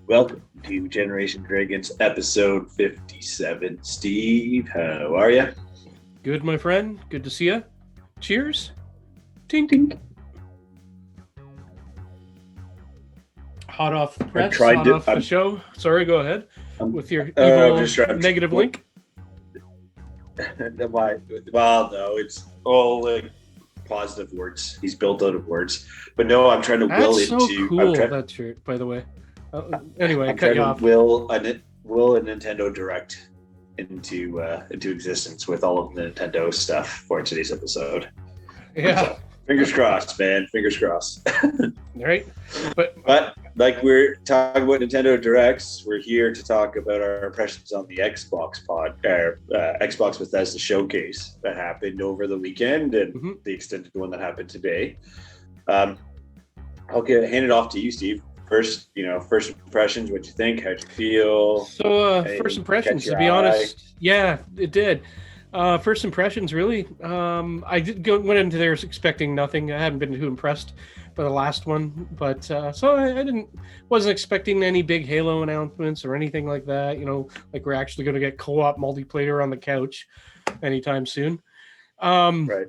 Welcome to Generation Dragons episode 57. Steve, how are you? Good, my friend. Good to see you. Cheers. Tink, tink. Hot off the press, tried hot to- off the I'm- show. Sorry, go ahead with your I'm evil just trying to- negative link. Well, no, it's all like positive words. He's built out of words. But no, I'm trying to will That's so into. cool, I'm, that shirt, by the way. Anyway, I I'm cut trying you to off. will a Nintendo Direct into existence with all of the Nintendo stuff for today's episode. Yeah, So, fingers crossed, man. Fingers crossed. right? But like we're talking about Nintendo Directs, we're here to talk about our impressions on the Xbox Xbox Bethesda showcase that happened over the weekend and the extended one that happened today. I'll hand it off to you, Steve. First impressions. What'd you think? How'd you feel? So, Anything first impressions, catch your to be eye? honest, yeah, it did. First impressions, really. I went into there expecting nothing. I hadn't been too impressed by the last one, but so I wasn't expecting any big Halo announcements or anything like that. You know, like we're actually going to get co-op multiplayer on the couch anytime soon. Right.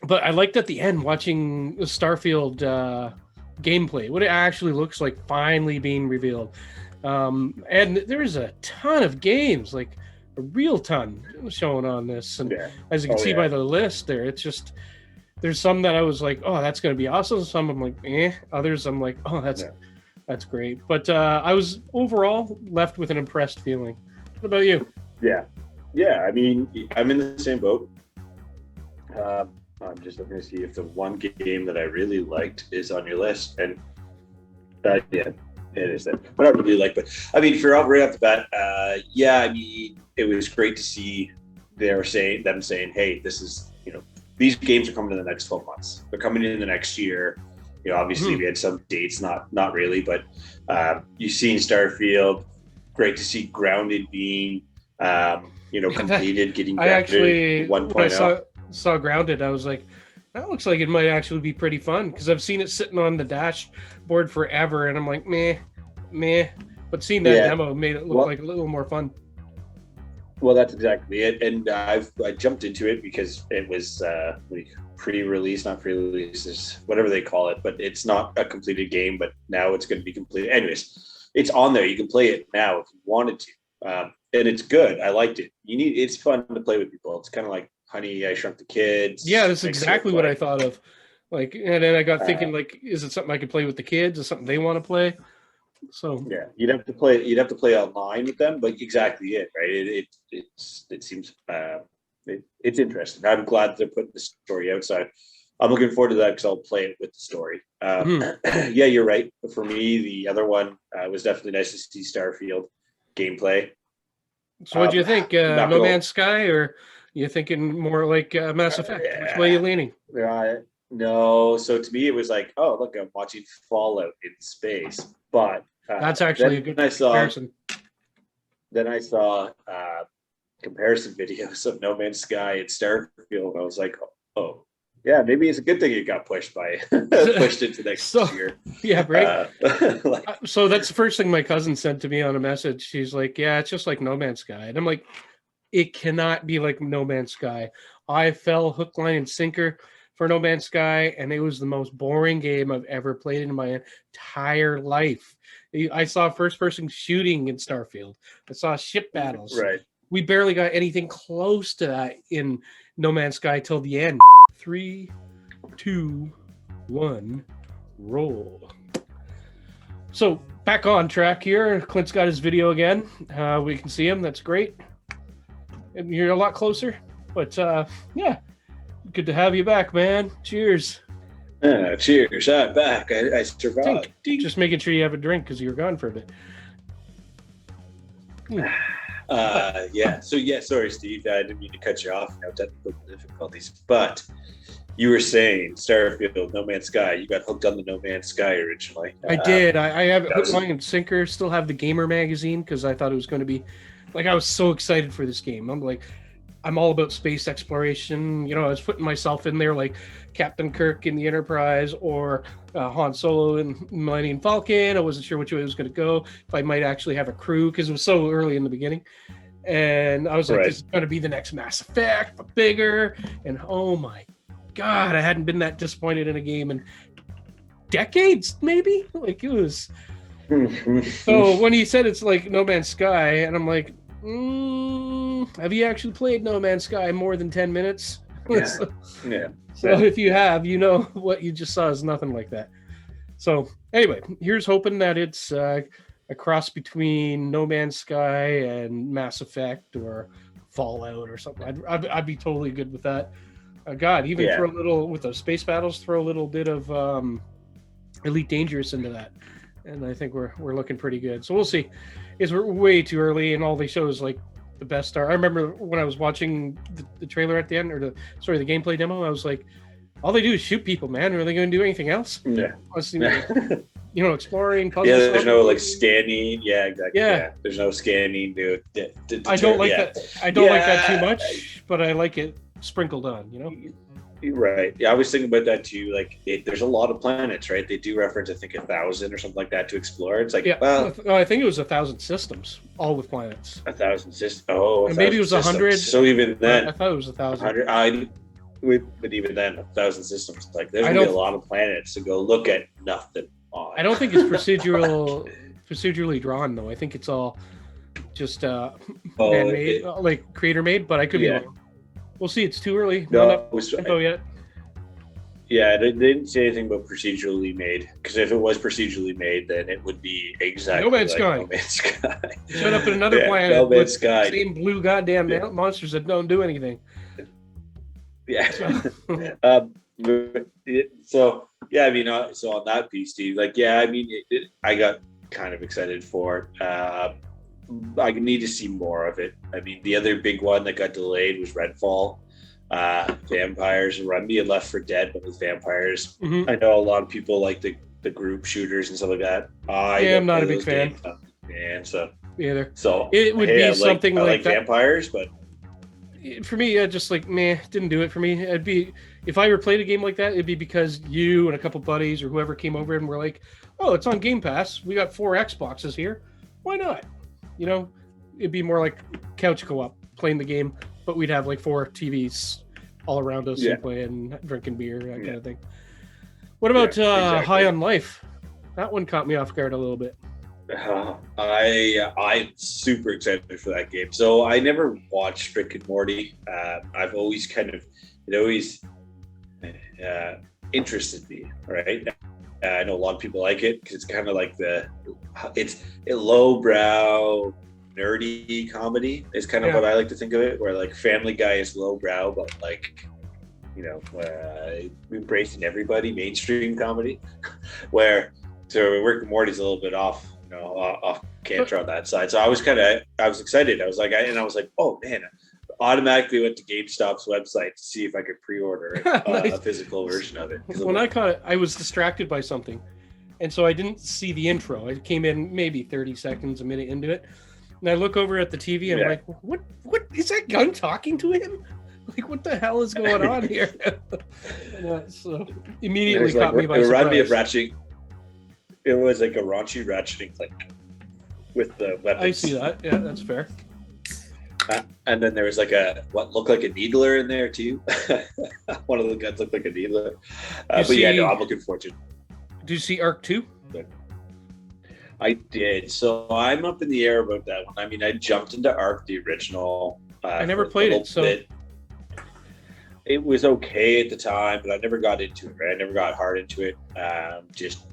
But I liked at the end watching the Starfield gameplay, what it actually looks like finally being revealed. And there's a ton of games, like a real ton showing on this. And as you can see by the list there, it's just, there's some that I was like, oh, that's going to be awesome. Some I'm like, eh. Others I'm like, oh, that's great. But I was overall left with an impressed feeling. What about you? Yeah. I mean, I'm in the same boat. I'm just looking to see if the one game that I really liked is on your list, and it is that. But I really like, but I mean, right off the bat, I mean, it was great to see them saying, hey, this is, these games are coming in the next 12 months. They're coming in the next year. Obviously we had some dates, not really, but you've seen Starfield. Great to see Grounded being, completed, getting back I actually, to 1.0. when I saw Grounded, I was like, that looks like it might actually be pretty fun, because I've seen it sitting on the dashboard forever, and I'm like, meh. But seeing that demo made it look like a little more fun. Well, that's exactly it. And I jumped into it because it was pre-release, not pre-release, whatever they call it, but it's not a completed game, but now it's going to be completed. Anyways, it's on there. You can play it now if you wanted to. And it's good. I liked it. It's fun to play with people. It's kind of like Honey, I Shrunk the Kids. Yeah, that's exactly what I thought of. Like, and then I got thinking, like, is it something I could play with the kids? Is it something they want to play? So yeah, you'd have to play online with them, but exactly it, right? It seems it's interesting. I'm glad they're putting the story outside. I'm looking forward to that because I'll play it with the story. Yeah, you're right. For me, the other one was definitely nice to see Starfield gameplay. So what do you think? No Man's Sky, or you thinking more like Mass Effect? Which way are you leaning? No. So to me, it was like, oh, look, I'm watching Fallout in space. But that's actually a good comparison. Then I saw comparison videos of No Man's Sky and Starfield, and I was like, oh, yeah, maybe it's a good thing it got pushed into next year. Yeah, right. So that's the first thing my cousin sent to me on a message. She's like, yeah, it's just like No Man's Sky. And I'm like, it cannot be like No Man's Sky. I fell hook, line, and sinker for No Man's Sky, and it was the most boring game I've ever played in my entire life. I saw first-person shooting in Starfield. I saw ship battles. Right. We barely got anything close to that in No Man's Sky till the end. 3, 2, 1, roll. So back on track here. Clint's got his video again. We can see him. That's great. And you're a lot closer. But yeah, good to have you back, man. Cheers. Cheers. I'm back. I survived. Just making sure you have a drink because you were gone for a bit. Sorry, Steve. I didn't mean to cut you off. No technical difficulties. But you were saying Starfield, No Man's Sky. You got hooked on the No Man's Sky originally. I did. I have it hook, line, and sinker. Still have the Gamer magazine because I thought it was going to be, like, I was so excited for this game. I'm like, I'm all about space exploration. You know, I was putting myself in there like Captain Kirk in the Enterprise or Han Solo in Millennium Falcon. I wasn't sure which way it was going to go. If I might actually have a crew because it was so early in the beginning. And I was like, Right. this is going to be the next Mass Effect, but bigger. And oh my God, I hadn't been that disappointed in a game in decades, maybe. Like it was. So when he said it's like No Man's Sky, and I'm like, have you actually played No Man's Sky more than 10 minutes? Yeah. So, Yeah. if you have, you know what you just saw is nothing like that. So anyway, here's hoping that it's a cross between No Man's Sky and Mass Effect or Fallout or something. I'd be totally good with that. God, even Yeah. throw a little with the space battles, throw a little bit of Elite Dangerous into that, and I think we're looking pretty good. So we'll see. Is we're way too early, and all they show is like the best star. I remember when I was watching the trailer at the end, or the gameplay demo. I was like, all they do is shoot people, man. Are they going to do anything else? Yeah. You know, exploring puzzles. Yeah, there's no like scanning. Yeah, exactly. Yeah. There's no scanning. I don't like that. I don't like that too much, but I like it sprinkled on. You know. Right. Yeah, I was thinking about that too. Like, there's a lot of planets, right? They do reference, I think, 1,000 or something like that to explore. It's like, well, I think it was 1,000 systems, all with planets. 1,000 systems. Oh, and maybe it was 100. So even then, I thought it was 1,000. 100. But even then, 1,000 systems. Like, there's gonna be a lot of planets to go look at. Nothing on. I don't think it's procedurally drawn though. I think it's all just man-made, like creator made. But I could be wrong. We'll see. It's too early. No, info yet. Yeah, they didn't say anything about procedurally made. Because if it was procedurally made, then it would be exactly No Man's Sky. No Man's Sky. Showed up in another planet No Man's with Sky. same blue goddamn monsters that don't do anything. Yeah. So yeah, I mean, so on that piece, Steve, like, yeah, I mean, I got kind of excited for. I need to see more of it. I mean, the other big one that got delayed was Redfall. Vampires run me and Left 4 Dead, but with vampires. I know a lot of people like the group shooters and stuff like that. I'm not a big fan. And so either. So it would be something I like that. Vampires, but for me, just like didn't do it for me. It'd be if I ever played a game like that, it'd be because you and a couple buddies or whoever came over and were like, "Oh, it's on Game Pass. We got 4 Xboxes here. Why not?" You know, it'd be more like couch co-op, playing the game, but we'd have like 4 TVs all around us and playing, drinking beer, that kind of thing. What about High on Life? That one caught me off guard a little bit. I'm super excited for that game. So I never watched Rick and Morty. I've always it always interested me, right? I know a lot of people like it because it's kind of like it's a lowbrow, nerdy comedy is kind of what I like to think of it, where like Family Guy is lowbrow, but like, you know, embracing everybody, mainstream comedy, so Rick and Morty's a little bit off canter on that side. So I was excited. I was like, oh man, automatically went to GameStop's website to see if I could pre-order nice. A physical version of it. When I caught it, I was distracted by something, and so I didn't see the intro. I came in maybe 30 seconds, a minute into it, and I look over at the TV and I'm like, what is that gun talking to him? Like, what the hell is going on here? And, so immediately caught me by surprise. It reminded me of Ratchet. It was like a raunchy Ratchet and Clank with the weapons. I see that. Yeah, that's fair. And then there was like what looked like a needler in there too. One of the guns looked like a needler. I'm looking forward to it. Do you see Arc 2? I did. So I'm up in the air about that one. I mean, I jumped into Arc, the original. I never played it, so it was okay at the time, but I never got into it. Right? I never got hard into it.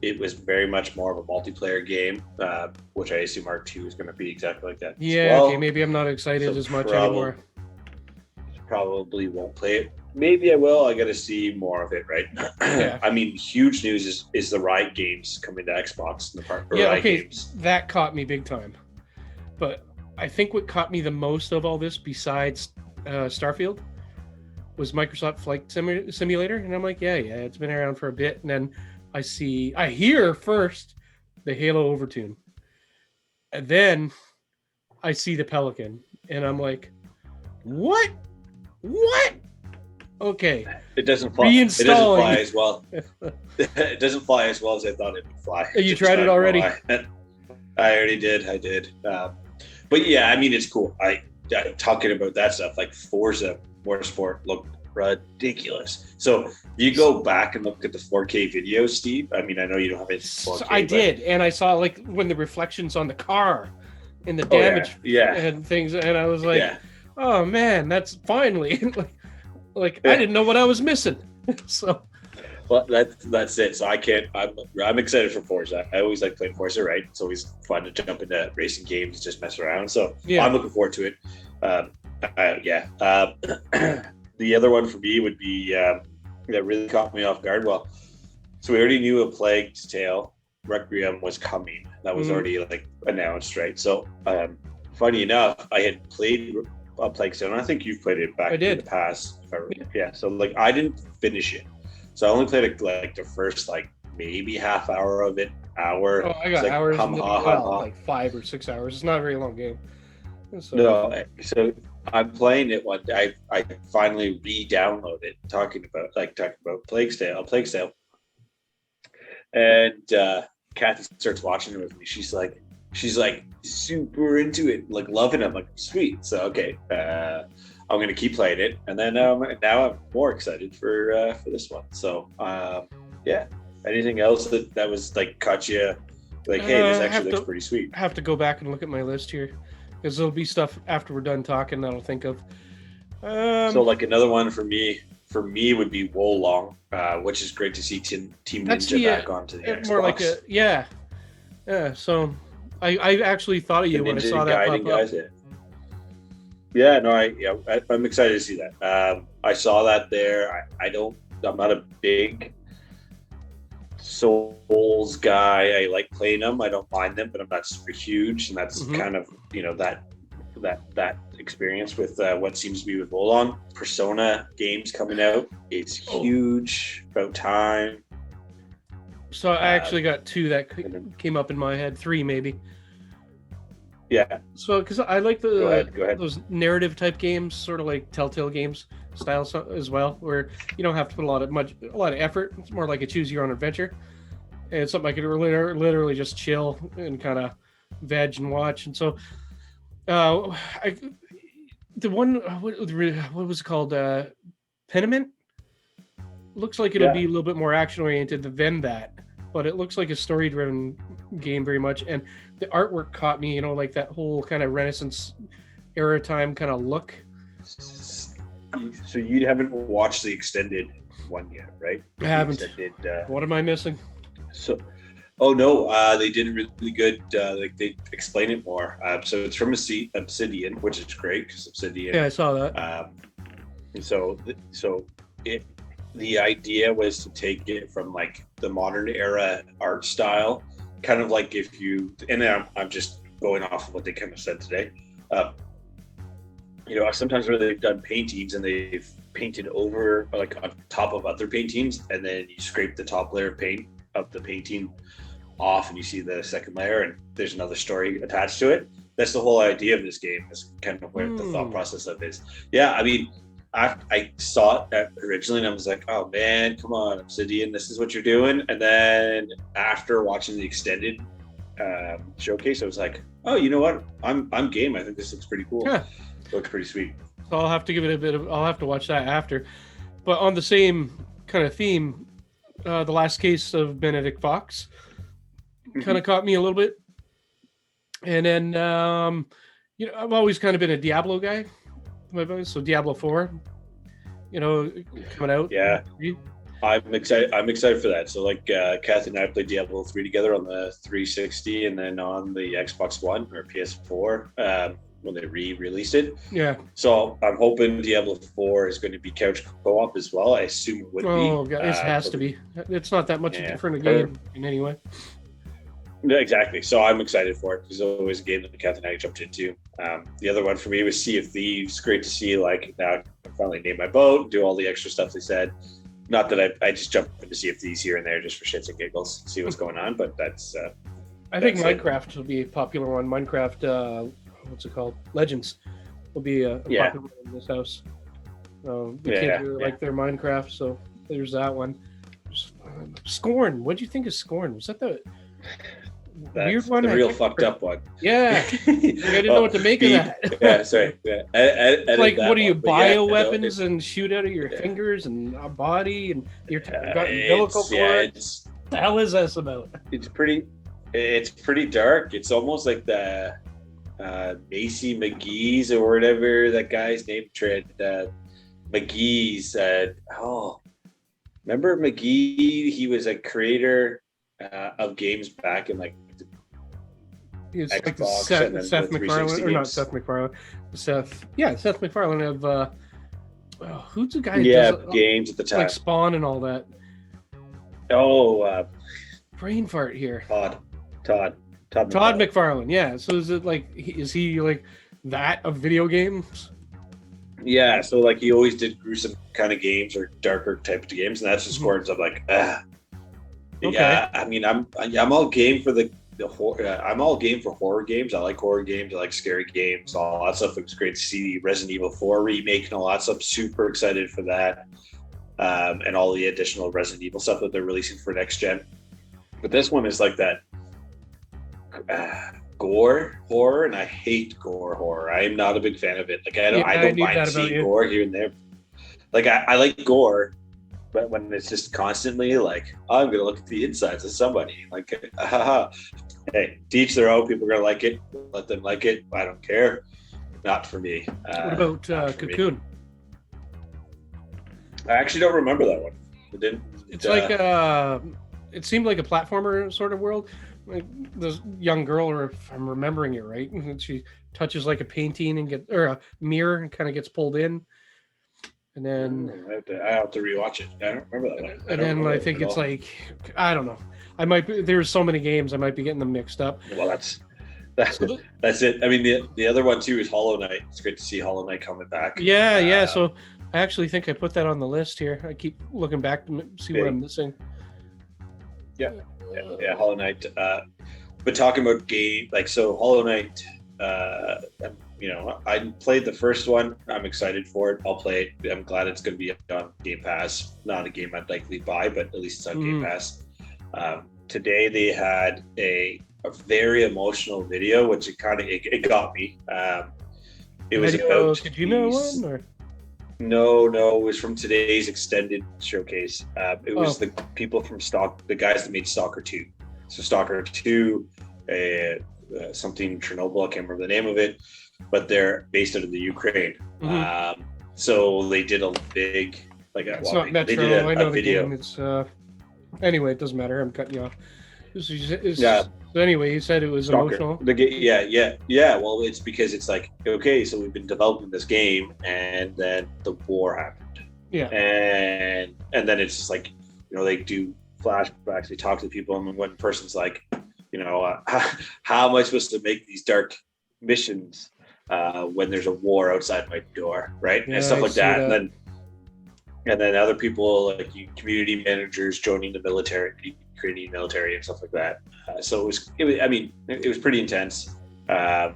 It was very much more of a multiplayer game, which I assume Arc 2 is going to be exactly like that. Yeah, okay, maybe I'm not excited as much anymore. Probably won't play it. Maybe I will. I got to see more of it, right? Yeah. I mean, huge news is the Riot games coming to Xbox. Games. That caught me big time. But I think what caught me the most of all this, besides Starfield, was Microsoft Flight Simulator. And I'm like, yeah, it's been around for a bit. And then I hear first the Halo Overtune. And then I see the Pelican. And I'm like, what? What? Okay. It doesn't fly. It doesn't Reinstalling. fly as well. It doesn't fly as well as I thought it would fly. You tried it already? I already did. I did. But yeah, I mean, it's cool. I talking about that stuff like Forza Motorsport looked ridiculous. So you go back and look at the 4K videos, Steve. I mean, I know you don't have it in 4K. I did, and I saw like when the reflections on the car and the damage and things, and I was like, oh man, that's finally like I didn't know what I was missing. So well, that's it. So I'm excited for Forza. I always like playing Forza, right? It's always fun to jump into racing games and just mess around. So I'm looking forward to it. The other one for me would be that really caught me off guard. Well, so we already knew A Plague's Tale Requiem was coming. That was already like announced, right? So funny enough, I had played A Plague's Tale, and I think you've played it back in the past. So like I didn't finish it. So I only played it like the first like maybe half hour of it, hour. Oh, I got like, hours. Like 5 or 6 hours. It's not a very long game. So I'm playing it one day. I finally re-downloaded it, talking about Plague's Tale. And Kathy starts watching it with me. She's like super into it, like loving it. I'm like, sweet. So okay, I'm gonna keep playing it, and then now I'm more excited for this one. So anything else that was like caught you like, hey, this actually looks pretty sweet? I have to go back and look at my list here, because there'll be stuff after we're done talking that I'll think of. So like another one for me would be Wolong, which is great to see Team Ninja back onto the Xbox. More like so I actually thought of you when I saw that pop up. I'm excited to see that. I saw that there. I'm not a big Souls guy. I like playing them. I don't mind them, but I'm not super huge, and that's kind of that experience with what seems to be with Wolong. Persona games coming out. It's huge. About time. So I actually got 2 that came up in my head. 3 maybe. Yeah. So because I like the go ahead. those narrative type games, sort of like Telltale games style as well, where you don't have to put a lot of effort. It's more like a choose your own adventure. And it's something I could literally just chill and kind of veg and watch. And so the one what was it called? Pentiment? Looks like it'll be a little bit more action oriented than that, but it looks like a story driven game very much. And the artwork caught me, like that whole kind of Renaissance era time kind of look. So you haven't watched the extended one yet, right? I haven't. What am I missing? So, they did really good. They explain it more. So it's from Obsidian, which is great because Obsidian. Yeah, I saw that. The idea was to take it from like the modern era art style, kind of like if you. And I'm just going off of what they kind of said today. Sometimes where they've done paintings and they've painted over like on top of other paintings, and then you scrape the top layer of paint of the painting off and you see the second layer and there's another story attached to it. That's the whole idea of this game. Is kind of where the thought process of it is. Yeah, I mean, I saw it originally and I was like, oh man, come on, Obsidian, this is what you're doing. And then after watching the extended showcase, I was like, oh, you know what? I'm game. I think this looks pretty cool. Yeah. It looks pretty sweet. So I'll have to give it I'll have to watch that after. But on the same kind of theme, The Last Case of Benedict Fox kind of caught me a little bit. And then, I've always kind of been a Diablo guy. So Diablo 4, coming out. Yeah. I'm excited for that. So like Kathy and I played Diablo 3 together on the 360 and then on the Xbox One or PS4 when they re-released it. Yeah. So I'm hoping Diablo 4 is going to be couch co-op as well. I assume it would be. Oh, God, it has to be. It's not that much different a game in any way. Yeah, exactly. So I'm excited for it. It's always a game that Kathy and I jumped into. The other one for me was Sea of Thieves. Great to see, like, now I can finally name my boat, do all the extra stuff they said. Not that I just jump into Sea of Thieves here and there just for shits and giggles, see what's going on, but that's... I think Minecraft will be a popular one. Minecraft, what's it called? Legends will be a popular one in this house. The kids really like their Minecraft, so there's that one. Scorn. What do you think of Scorn? Was that the weird one? The real fucked up one. Yeah. I didn't know what to make of that. Yeah, sorry. Yeah. Like, what do you, bioweapons and shoot out of your fingers and a body and you're got umbilical cords? What the hell is this about? It's pretty dark. It's almost like the Macy McGee's or whatever that guy's name tried. McGee's. Remember McGee? He was a creator of games back in like it's Xbox like and then Seth the MacFarlane, or not Seth MacFarlane. Seth MacFarlane of who's the guy? Who does, games at the time, like Spawn and all that. Brain fart here. Todd McFarlane. Yeah. So is he like that of video games? Yeah. So like he always did gruesome kind of games or darker type of games, and that's just Gordon's. I'm like, Okay. Yeah. I mean, I'm all game for the horror. I'm all game for horror games. I like horror games. I like scary games. All that stuff. It was great to see Resident Evil 4 remake and all that stuff. Super excited for that, and all the additional Resident Evil stuff that they're releasing for next gen. But this one is like that gore horror, and I hate gore horror. I am not a big fan of it. Like I don't mind seeing gore here and there. Like I like gore, but when it's just constantly like, I'm gonna look at the insides of somebody, like, hey, teach their own. People are gonna like it. Let them like it. I don't care. Not for me. What about Cocoon? I actually don't remember that one. It didn't. It's like it seemed like a platformer sort of world. Like this young girl, or if I'm remembering it right, and she touches like a painting and or a mirror and kind of gets pulled in. And then I have to rewatch it. I don't remember that one. And then I think it's like, I don't know. There's so many games, I might be getting them mixed up. Well, that's it. I mean, the other one too is Hollow Knight. It's great to see Hollow Knight coming back. Yeah. So I actually think I put that on the list here. I keep looking back to see what I'm missing. Yeah. Hollow Knight. But talking about game, like, so Hollow Knight, I played the first one. I'm excited for it. I'll play it. I'm glad it's going to be on Game Pass. Not a game I'd likely buy, but at least it's on Game Pass. Today they had a very emotional video, which it got me. It was about Kojima one, or? No, it was from today's extended showcase. It was the people from the guys that made Stalker 2. So Stalker 2, something Chernobyl, I can't remember the name of it, but they're based out of the Ukraine. So they did a big, like, it's not Metro. They did I know the video. Game. It's anyway, it doesn't matter. I'm cutting you off. So anyway, you said it was Stalker. Emotional. Yeah. Well, it's because it's like, okay, so we've been developing this game, and then the war happened. Yeah. And then it's just like, they do flashbacks. They talk to people, and one person's like, how am I supposed to make these dark missions when there's a war outside my door, right? Yeah, and stuff like that. And then other people, like community managers, joining the military, Ukrainian military, and stuff like that. So it was pretty intense. Now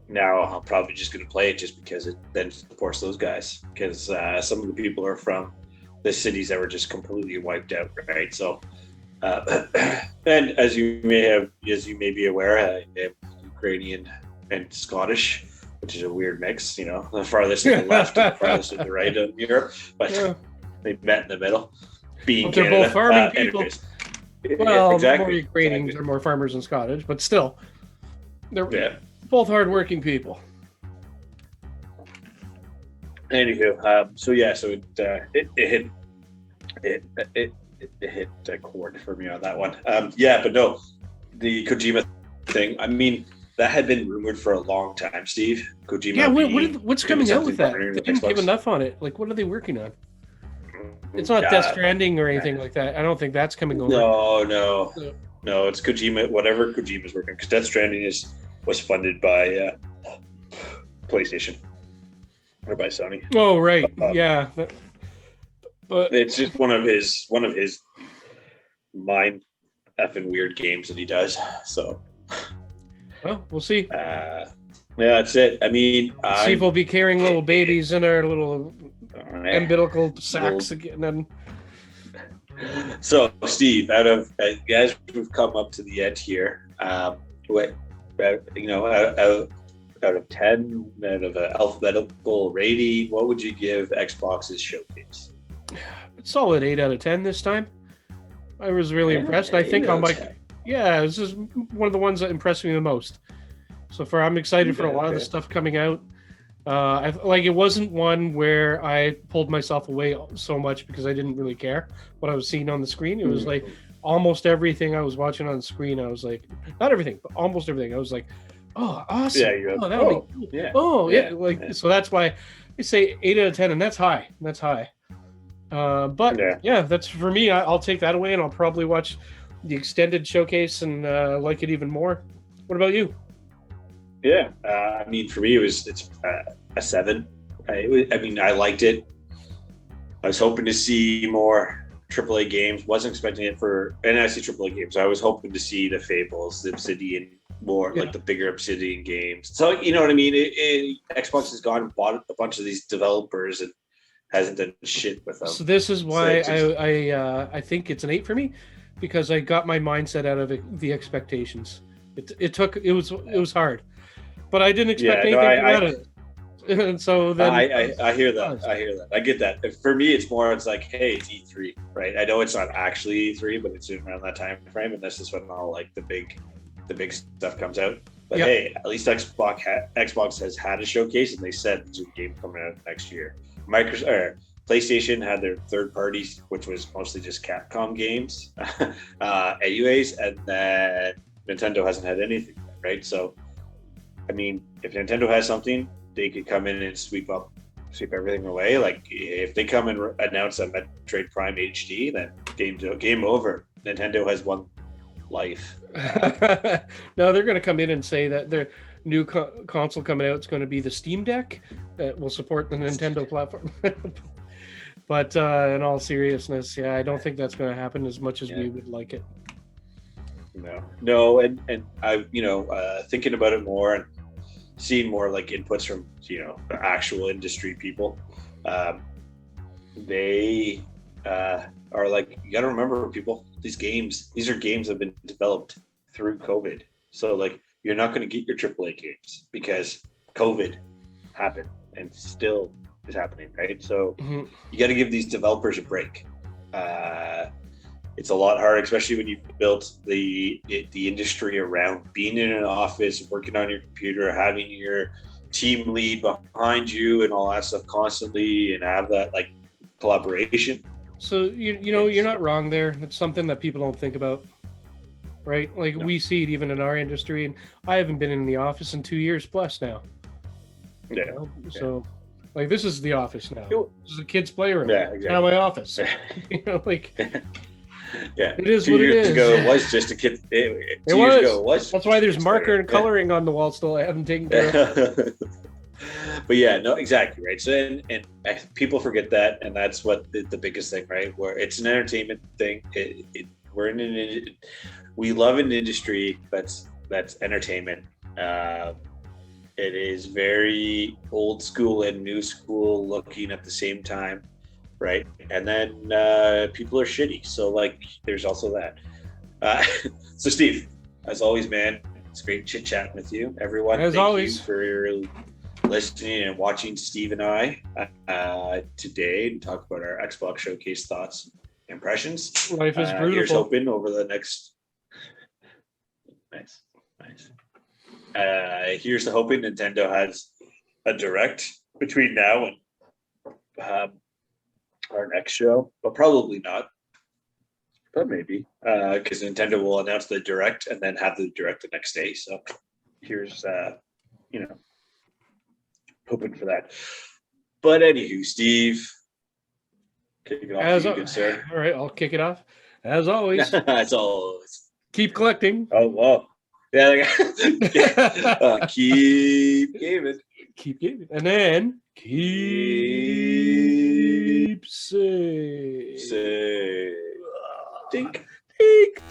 I'm probably just going to play it just because it then supports those guys, because some of the people are from the cities that were just completely wiped out, right? So, and as you may be aware, I am Ukrainian and Scottish, which is a weird mix, the farthest to the left and the farthest to the right of Europe, but they met in the middle. Being they're Canada. Both farming people. Well, exactly, more Ukrainians are more farmers than Scottish, but still, they're both hardworking people. Anywho, so it hit a chord for me on that one. But no, the Kojima thing. I mean, that had been rumored for a long time, Steve. Kojima. Yeah, what's coming out with that? They didn't give enough on it. Like, what are they working on? It's not Death Stranding or anything like that. I don't think that's coming over. No. It's Kojima. Whatever Kojima's working, because Death Stranding was funded by PlayStation or by Sony. Oh right, yeah. But it's just one of his mind effing weird games that he does. So, well, we'll see. Yeah, that's it. I mean, See if we'll be carrying little it- babies in our little umbilical sacks little. again. And So, Steve, out of as we've come up to the end here, what out of 10, out of an alphabetical rating, what would you give Xbox's showcase? solid 8 out of 10 this time. I was really impressed. I think I'm like, yeah, this is one of the ones that impressed me the most. So I'm excited for a lot of the stuff coming out. It wasn't one where I pulled myself away so much because I didn't really care what I was seeing on the screen. It was like almost everything I was watching on the screen. I was like, not everything, but almost everything. I was like, oh, awesome. Yeah, oh, that'll be cool. Yeah. Oh, yeah. So that's why I say 8 out of 10, and that's high. That's high. But yeah, that's for me. I'll take that away, and I'll probably watch the extended showcase and like it even more. What about you? Yeah, I mean, for me, it's a 7. I mean, I liked it. I was hoping to see more AAA games. Wasn't expecting it and I see AAA games. I was hoping to see the Fables, the Obsidian, more like the bigger Obsidian games. So you know what I mean. Xbox has gone and bought a bunch of these developers and hasn't done shit with them. So this is why I think it's an 8 for me, because I got my mindset out of the expectations. It was hard, but I didn't expect anything out of it. And so then I hear that. I hear that. I get that. For me, it's like, hey, it's E3, right? I know it's not actually E3, but it's around that time frame, and this is when all like the big stuff comes out. But hey, at least Xbox has had a showcase, and they said there's a game coming out next year. PlayStation had their third parties, which was mostly just Capcom games, anyways, and then Nintendo hasn't had anything, right? So, I mean, if Nintendo has something, they could come in and sweep everything away. Like if they come and announce a Metroid Prime HD, then game over. Nintendo has won life. No, they're going to come in and say that their new console coming out is going to be the Steam Deck that will support the Nintendo platform. But in all seriousness, yeah, I don't think that's going to happen as much as we would like it. No, and I, thinking about it more and seeing more like inputs from the actual industry people, they are like, you got to remember, people, these are games that have been developed through COVID. So like, you're not going to get your AAA games because COVID happened and still is happening, right? So you got to give these developers a break. It's a lot harder, especially when you've built the industry around being in an office, working on your computer, having your team lead behind you and all that stuff constantly, and have that like collaboration. So you're not wrong there. It's something that people don't think about, right? Like we see it even in our industry, and I haven't been in the office in 2 years plus now. Yeah. So like, this is the office now. This is a kid's playroom. Yeah, exactly. Now my office. Like. Yeah, it is 2 years ago it was just a kid. 2 years ago it was. That's why there's marker and coloring on the wall still. I haven't taken care of. But yeah, no, exactly right. So and people forget that, and that's what the biggest thing, right? Where it's an entertainment thing. We love an industry that's entertainment. It is very old school and new school looking at the same time. Right, and then people are shitty. So like, there's also that. So Steve, as always, man, it's great chit chatting with you. Everyone, thank you for listening and watching Steve and I today and talk about our Xbox showcase thoughts, impressions. Life is beautiful. Here's hoping over the next. Nice. Here's the hoping Nintendo has a direct between now and our next show, but probably not. But maybe, because Nintendo will announce the direct and then have the direct the next day. So here's, hoping for that. But anywho, Steve, kick it off to you, good sir. All right, I'll kick it off. As always. As always. Keep collecting. Oh, wow. Yeah. Keep gaming. Keep gaming. And then keep safe. Dink. Dink.